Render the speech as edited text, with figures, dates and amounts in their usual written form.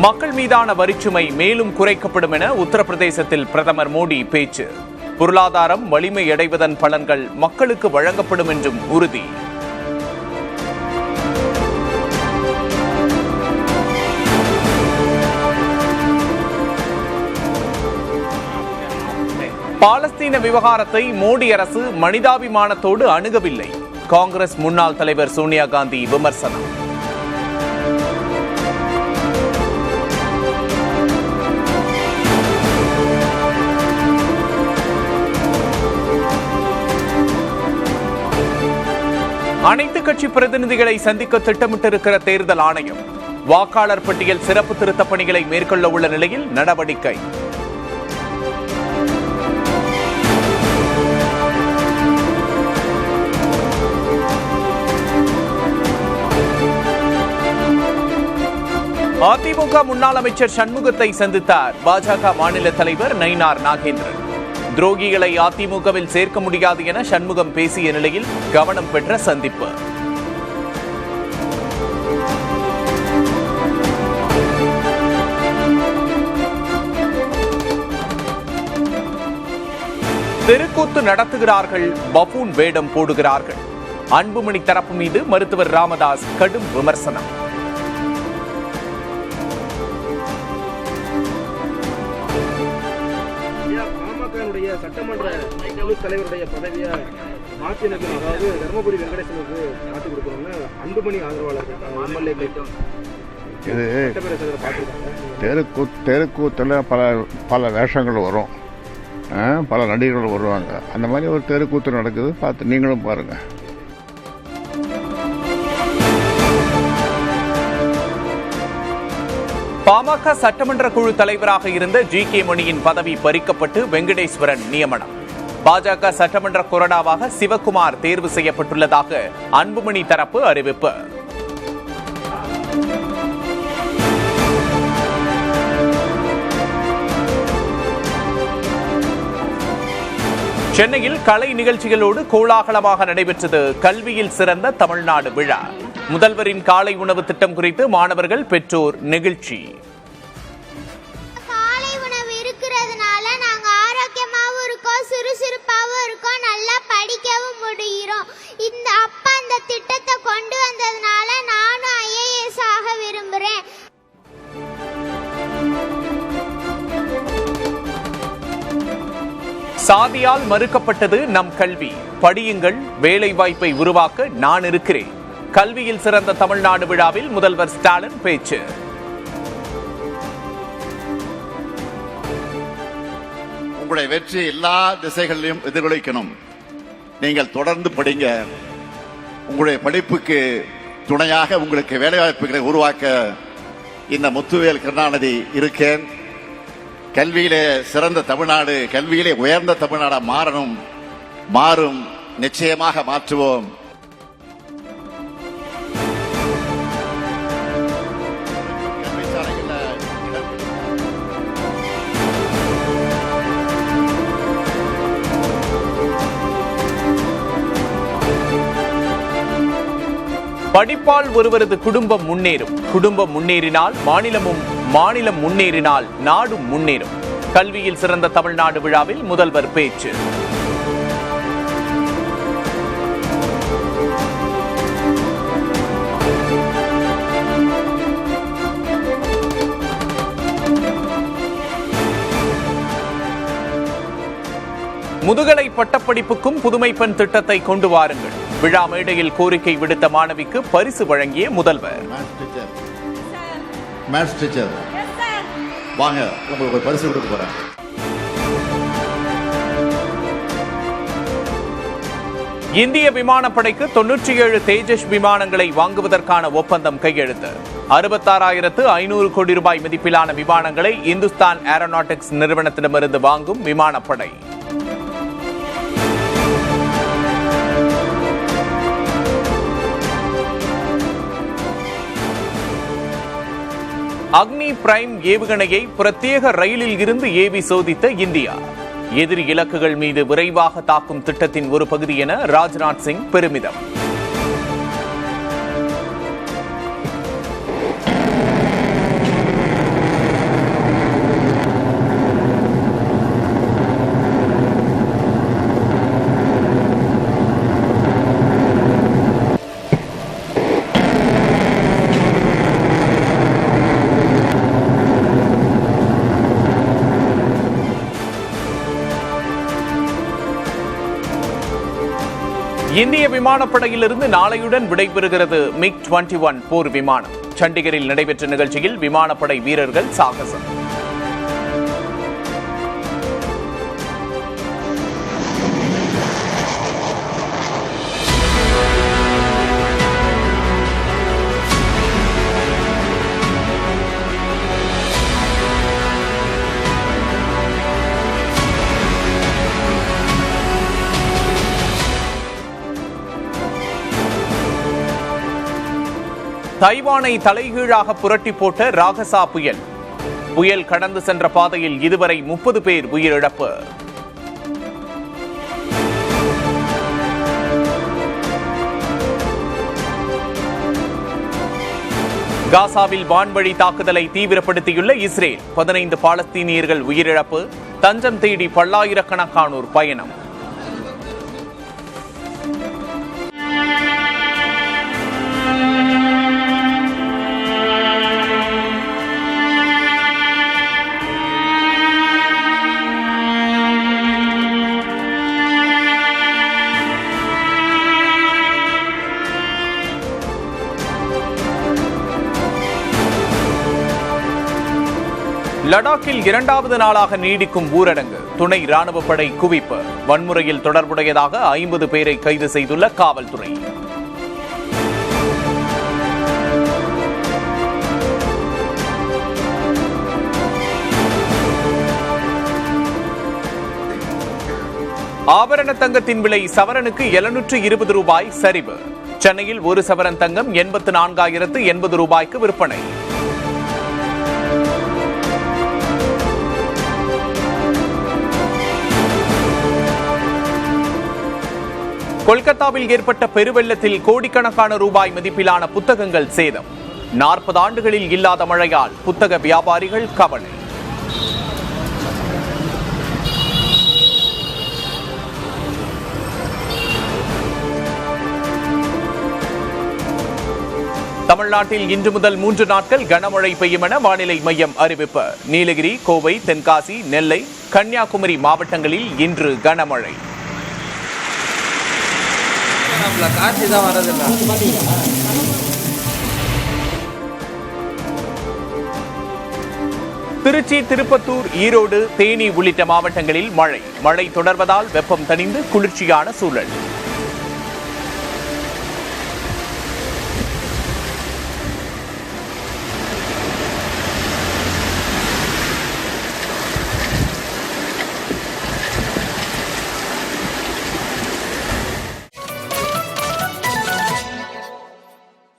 மக்கள் மீதான வரிச்சுமை மேலும் குறைக்கப்படும் என உத்தரப்பிரதேசத்தில் பிரதமர் மோடி பேச்சு. பொருளாதாரம் வலிமையடைவதன் பலன்கள் மக்களுக்கு வழங்கப்படும் என்றும் உறுதி. பாலஸ்தீன விவகாரத்தை மோடி அரசு மனிதாபிமானத்தோடு அணுகவில்லை. காங்கிரஸ் முன்னாள் தலைவர் சோனியா காந்தி விமர்சனம். அனைத்து கட்சி பிரதிநிதிகளை சந்திக்க திட்டமிட்டிருக்கிற தேர்தல் ஆணையம். வாக்காளர் பட்டியல் சிறப்பு திருத்த பணிகளை மேற்கொள்ள உள்ள நிலையில் நடவடிக்கை. அதிமுக முன்னாள் அமைச்சர் சண்முகத்தை சந்தித்தார் பாஜக மாநில தலைவர் நயினார் நாகேந்திரன். துரோகிகளை அதிமுகவில் சேர்க்க முடியாது என சண்முகம் பேசிய நிலையில் கவனம் பெற்ற சந்திப்பு. தெருக்கூத்து நடத்துகிறார்கள், பஃபூன் வேடம் போடுகிறார்கள். அன்புமணி தரப்பு மீது மருத்துவர் ராமதாஸ் கடும் விமர்சனம். சட்டமன்ற தலைவருடைய பதவியை அதிமுக, அதாவது தர்மபுரி வெங்கடேசனுக்கு மாற்றி கொடுக்கணும்னு அன்புமணி ஆதரவாளர்கள் தெருக்கூத்தில் பல வேஷங்கள் வரும், பல நடிகர்கள் வருவாங்க. அந்த மாதிரி ஒரு தெருக்கூத்து நடக்குது, பார்த்து நீங்களும் பாருங்க. பாமக சட்டமன்ற குழு தலைவராக இருந்த ஜி.கே. மணியின் பதவி பறிக்கப்பட்டு வெங்கடேஸ்வரன் நியமனம். பாஜக சட்டமன்ற கொறடாவாக சிவக்குமார் தேர்வு செய்யப்பட்டுள்ளதாக அன்புமணி தரப்பு அறிவிப்பு. சென்னையில் கலை நிகழ்ச்சிகளோடு கோலாகலமாக நடைபெற்றது கல்வியில் சிறந்த தமிழ்நாடு விழா. முதல்வரின் காலை உணவு திட்டம் குறித்து மாணவர்கள், பெற்றோர் நெகிழ்ச்சி. காலை உணவு இருக்கிறதுனால நாங்க ஆரோக்கியமாவும் இருக்கோம், சுறுசுறுப்பாவும் இருக்கோம், நல்லா படிக்கவும் முடிகிறோம். அப்பா அந்த திட்டத்தை கொண்டு வந்ததுனால நானும் IAS ஆக விரும்புறேன். சாதியால் மறுக்கப்பட்டது நம் கல்வி. படியுங்கள், வேலை வாய்ப்பை உருவாக்க நான் இருக்கிறேன். கல்வியில் சிறந்த தமிழ்நாடு விழாவில் முதல்வர் ஸ்டாலின் பேச்சு. உங்களுடைய வெற்றி எல்லா திசைகளிலும் எதிரொலிக்கணும். நீங்கள் தொடர்ந்து படிங்க. உங்களுடைய படிப்புக்கு துணையாக உங்களுக்கு வேலைவாய்ப்புகளை உருவாக்க இந்த முத்துவேல் கருணாநிதி இருக்கேன். கல்வியிலே சிறந்த தமிழ்நாடு, கல்வியிலே உயர்ந்த தமிழ்நாடு மாறும், நிச்சயமாக மாற்றுவோம். படிப்பால் ஒருவரது குடும்பம் முன்னேறும். குடும்பம் முன்னேறினால் மாநிலம் முன்னேறினால் நாடும் முன்னேறும். கல்வியில் சிறந்த தமிழ்நாடு விழாவில் முதல்வர் பேச்சு. முதுகலை பட்டப்படிப்புக்கும் புதுமை பெண் திட்டத்தை கொண்டு வாருங்கள். விழா மேடையில் கோரிக்கை விடுத்த மாணவிக்கு பரிசு வழங்கிய முதல்வர். வாங்க, உங்களுக்கு ஒரு பரிசு கொடுக்க போறேன். இந்திய விமானப்படைக்கு 97 தேஜஸ் விமானங்களை வாங்குவதற்கான ஒப்பந்தம் கையெழுத்து. 66,500 கோடி ரூபாய் மதிப்பிலான விமானங்களை இந்துஸ்தான் ஏரோநாட்டிக்ஸ் நிறுவனத்திடமிருந்து வாங்கும் விமானப்படை. அக்னி பிரைம் ஏவுகணையை பிரத்யேக ரயிலில் இருந்து ஏவி சோதித்த இந்தியா. எதிரி இலக்குகள் மீது விரைவாக தாக்கும் திட்டத்தின் ஒரு பகுதி என ராஜ்நாத் சிங் பெருமிதம். இந்திய விமானப்படையிலிருந்து நாளையுடன் விடைபெறுகிறது MiG-21 போர் விமானம். சண்டிகரில் நடைபெற்ற நிகழ்ச்சியில் விமானப்படை வீரர்கள் சாகசம். தைவானை தலைகீழாக புரட்டி போட்ட ராகசா புயல். புயல் கடந்து சென்ற பாதையில் இதுவரை 30 பேர் உயிரிழப்பு. காசாவில் வான்வழி தாக்குதலை தீவிரப்படுத்தியுள்ள இஸ்ரேல். 15 பாலஸ்தீனியர்கள் உயிரிழப்பு. தஞ்சம் தேடி பல்லாயிரக்கணக்கானோர் பயணம். லடாக்கில் 2வது நாளாக நீடிக்கும் ஊரடங்கு. துணை ராணுவ படை குவிப்பு. வன்முறையில் தொடர்புடையதாக 50 பேரை கைது செய்துள்ள காவல்துறை. ஆபரண தங்கத்தின் விலை சவரனுக்கு 720 ரூபாய் சரிவு. சென்னையில் ஒரு சவரன் தங்கம் 84,080 ரூபாய்க்கு விற்பனை. கொல்கத்தாவில் ஏற்பட்ட பெருவெள்ளத்தில் கோடிக்கணக்கான ரூபாய் மதிப்பிலான புத்தகங்கள் சேதம். 40 ஆண்டுகளில் இல்லாத மழையால் புத்தக வியாபாரிகள் கவலை. தமிழ்நாட்டில் இன்று முதல் 3 நாட்கள் கனமழை பெய்யும் என வானிலை மையம் அறிவிப்பு. நீலகிரி, கோவை, தென்காசி, நெல்லை, கன்னியாகுமரி மாவட்டங்களில் இன்று கனமழை. திருச்சி, திருப்பத்தூர், ஈரோடு, தேனி உள்ளிட்ட மாவட்டங்களில் மழை தொடர்வதால் வெப்பம் தணிந்து குளிர்ச்சியான சூழல்.